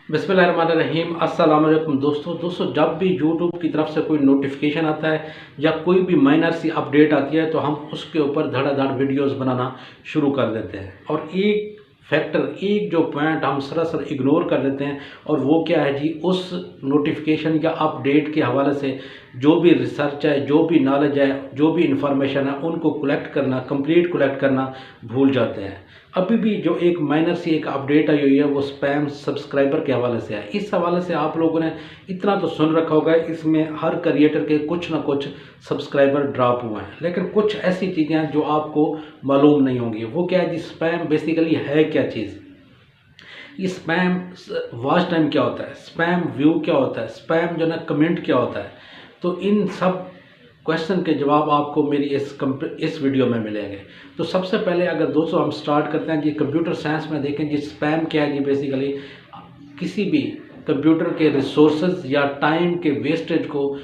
बिस्मिल्लाहिर्रहमानिर्रहीम। अस्सलाम वालेकुम दोस्तों, जब भी यूट्यूब की तरफ से कोई नोटिफिकेशन आता है या कोई भी माइनर सी अपडेट आती है तो हम उसके ऊपर धड़ाधड़ वीडियोस बनाना शुरू कर देते हैं। और एक फैक्टर, एक जो पॉइंट हम सरासर इग्नोर कर देते हैं, और वो क्या है जी, उस नोटिफिकेशन या अपडेट के हवाले से जो भी रिसर्च है, जो भी नॉलेज है, जो भी इंफॉर्मेशन है, उनको कलेक्ट करना, कंप्लीट कलेक्ट करना भूल जाते हैं। अभी भी जो एक माइनर सी एक अपडेट आई हुई है वो स्पैम सब्सक्राइबर के हवाले से है। इस हवाले से आप लोगों ने इतना तो सुन रखा होगा, इसमें हर क्रिएटर के कुछ ना कुछ सब्सक्राइबर ड्रॉप हुए हैं, लेकिन कुछ ऐसी चीज़ें हैं जो आपको मालूम नहीं होंगी। वो क्या है जी, स्पैम बेसिकली है क्या चीज़। ये स्पैम वॉच टाइम क्या होता है, स्पैम व्यू क्या होता है, स्पैम जो ना कमेंट क्या होता है, तो इन सब क्वेश्चन के जवाब आपको मेरी इस वीडियो में मिलेंगे। तो सबसे पहले अगर दोस्तों हम स्टार्ट करते हैं जी, कंप्यूटर साइंस में देखें जी, स्पैम क्या है जी। बेसिकली किसी भी कंप्यूटर के रिसोर्सेज या टाइम के वेस्टेज को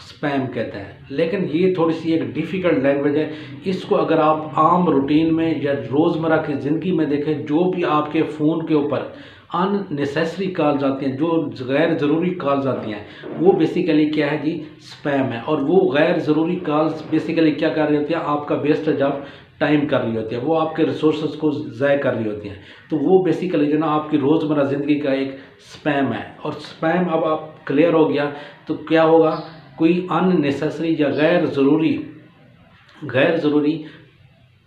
स्पैम कहते हैं। लेकिन ये थोड़ी सी एक डिफ़िकल्ट लैंग्वेज है। इसको अगर आप आम रूटीन में या रोज़मर्रा की ज़िंदगी में देखें, जो भी आपके फ़ोन के ऊपर अननेसेसरी कॉल्स आती हैं, जो गैर ज़रूरी कॉल्स आती हैं, वो बेसिकली क्या है जी, स्पैम है। और वो गैर ज़रूरी कॉल्स बेसिकली क्या कर रही होती हैं, आपका वेस्टेज ऑफ टाइम कर रही होती है, वो आपके रिसोर्सेज को ज़ाय कर रही होती हैं। तो वो बेसिकली जो ना आपकी रोज़मर्रा ज़िंदगी का एक स्पैम है। और स्पैम अब आप क्लियर हो गया तो क्या होगा, कोई अननेसेसरी या गैर ज़रूरी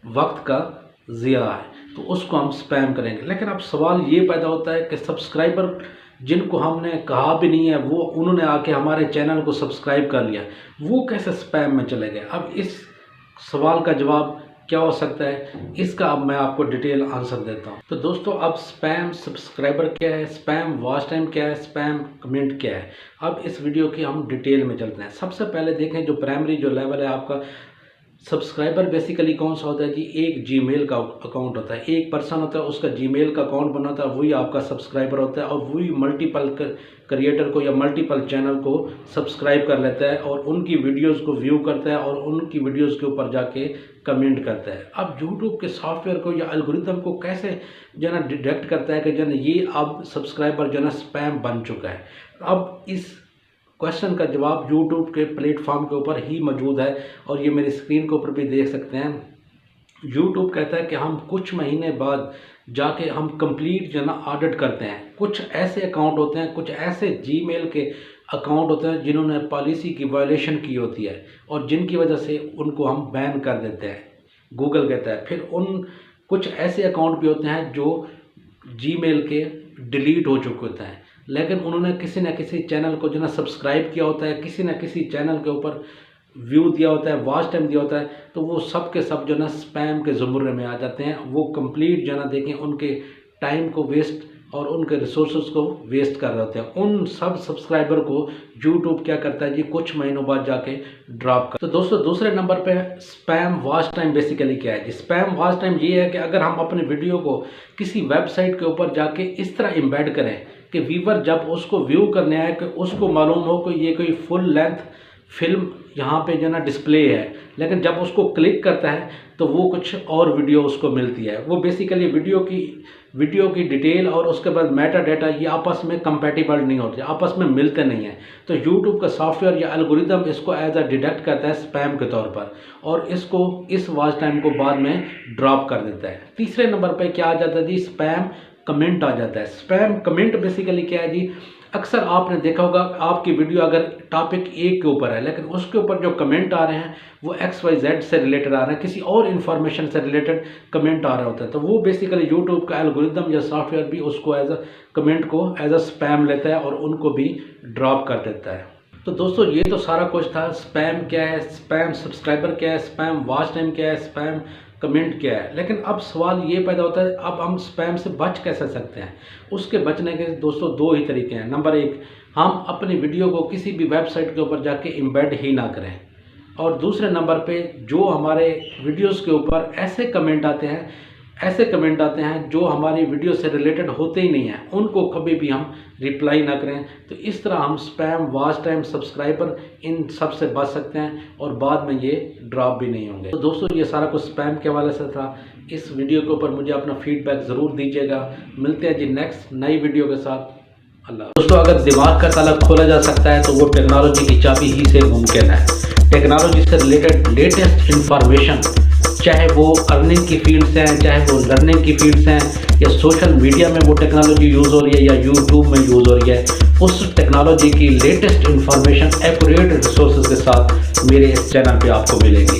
वक्त का ज़िया है तो उसको हम स्पैम करेंगे। लेकिन अब सवाल ये पैदा होता है कि सब्सक्राइबर जिनको हमने कहा भी नहीं है, वो उन्होंने आके हमारे चैनल को सब्सक्राइब कर लिया, वो कैसे स्पैम में चले गए। अब इस सवाल का जवाब क्या हो सकता है, इसका अब मैं आपको डिटेल आंसर देता हूँ। तो दोस्तों, अब स्पैम सब्सक्राइबर क्या है, स्पैम वॉच टाइम क्या है, स्पैम कमेंट क्या है, अब इस वीडियो की हम डिटेल में चलते हैं। सबसे पहले देखें जो प्राइमरी जो लेवल है आपका सब्सक्राइबर, बेसिकली कौन सा होता है जी, एक जीमेल का अकाउंट होता है। एक पर्सन होता है, उसका जीमेल का अकाउंट बना होता है, वही आपका सब्सक्राइबर होता है। और वही मल्टीपल क्रिएटर को या मल्टीपल चैनल को सब्सक्राइब कर लेता है और उनकी वीडियोस को व्यू करता है और उनकी वीडियोस के ऊपर जाके कमेंट करता है। अब यूट्यूब के सॉफ्टवेयर को या एल्गोरिथम को कैसे जो ना डिटेक्ट करता है कि जो ना ये अब सब्सक्राइबर जो ना स्पैम बन चुका है। अब इस क्वेश्चन का जवाब यूट्यूब के प्लेटफॉर्म के ऊपर ही मौजूद है, और ये मेरी स्क्रीन के ऊपर भी देख सकते हैं। यूट्यूब कहता है कि हम कुछ महीने बाद जाके हम कंप्लीट जो ना ऑडिट करते हैं। कुछ ऐसे अकाउंट होते हैं, कुछ ऐसे जीमेल के अकाउंट होते हैं जिन्होंने पॉलिसी की वायलेशन की होती है और जिनकी वजह से उनको हम बैन कर देते हैं, गूगल कहता है। फिर उन कुछ ऐसे अकाउंट भी होते हैं जो जीमेल के डिलीट हो चुके होते हैं, लेकिन उन्होंने किसी न किसी चैनल को जो ना सब्सक्राइब किया होता है, किसी न किसी चैनल के ऊपर व्यू दिया होता है, वॉच टाइम दिया होता है, तो वो सब के सब जो ना स्पैम के ज़ुमरे में आ जाते हैं। वो कंप्लीट जो ना देखें उनके टाइम को वेस्ट और उनके रिसोर्सेज को वेस्ट कर रहे होते हैं। उन सब सब्सक्राइबर को यूट्यूब क्या करता है जी, कुछ महीनों बाद जाके ड्रॉप कर। तो दोस्तों, दूसरे नंबर पे स्पैम वॉच टाइम बेसिकली क्या है जी। स्पैम वॉच टाइम ये है कि अगर हम अपने वीडियो को किसी वेबसाइट के ऊपर जाके इस तरह एम्बेड करें कि व्यूवर जब उसको व्यू करने आए कि उसको मालूम हो कि ये कोई फुल लेंथ फिल्म यहाँ पे जो ना डिस्प्ले है, लेकिन जब उसको क्लिक करता है तो वो कुछ और वीडियो उसको मिलती है। वो बेसिकली वीडियो की डिटेल और उसके बाद मेटा डाटा ये आपस में कंपैटिबल नहीं होते, आपस में मिलते नहीं हैं। तो यूट्यूब का सॉफ्टवेयर या एल्गोरिदम इसको एज अ डिटेक्ट करता है स्पैम के तौर पर, और इसको इस वॉच टाइम को बाद में ड्रॉप कर देता है। तीसरे नंबर पर क्या आ जाता है जी, स्पैम कमेंट आ जाता है। स्पैम कमेंट बेसिकली क्या है जी, अक्सर आपने देखा होगा आपकी वीडियो अगर टॉपिक एक के ऊपर है, लेकिन उसके ऊपर जो कमेंट आ रहे हैं वो XYZ से रिलेटेड आ रहे हैं, किसी और इन्फॉर्मेशन से रिलेटेड कमेंट आ रहा होता है। तो वो बेसिकली यूट्यूब का एल्गोरिदम या सॉफ्टवेयर भी उसको एज अ कमेंट को एज अ स्पैम लेता है और उनको भी ड्रॉप कर देता है। तो दोस्तों, ये तो सारा कुछ था। स्पैम क्या है, स्पैम सब्सक्राइबर क्या है, स्पैम वॉच टाइम क्या है, स्पैम कमेंट क्या है। लेकिन अब सवाल ये पैदा होता है, अब हम स्पैम से बच कैसे सकते हैं। उसके बचने के दोस्तों दो ही तरीके हैं। नंबर एक, हम अपनी वीडियो को किसी भी वेबसाइट के ऊपर जाके एम्बेड ही ना करें। और दूसरे नंबर पे जो हमारे वीडियोस के ऊपर ऐसे कमेंट आते हैं, ऐसे कमेंट आते हैं जो हमारी वीडियो से रिलेटेड होते ही नहीं हैं, उनको कभी भी हम रिप्लाई ना करें। तो इस तरह हम स्पैम, वॉच टाइम, सब्सक्राइबर इन सब से बच सकते हैं और बाद में ये ड्रॉप भी नहीं होंगे। तो दोस्तों ये सारा कुछ स्पैम के हवाले से था। इस वीडियो के ऊपर मुझे अपना फीडबैक ज़रूर दीजिएगा। मिलते हैं जी नेक्स्ट नई वीडियो के साथ। अल्लाह। दोस्तों अगर दिमाग का ताला खोला जा सकता है तो वो टेक्नोलॉजी की चाबी ही से मुमकिन है। टेक्नोलॉजी से रिलेटेड लेटेस्ट इंफॉर्मेशन, चाहे वो अर्निंग की फील्ड्स हैं, चाहे वो लर्निंग की फील्ड्स हैं, या सोशल मीडिया में वो टेक्नोलॉजी यूज़ हो रही है या यूट्यूब में यूज़ हो रही है, उस टेक्नोलॉजी की लेटेस्ट इंफॉर्मेशन एक्यूरेट रिसोर्सेज के साथ मेरे इस चैनल पे आपको मिलेगी।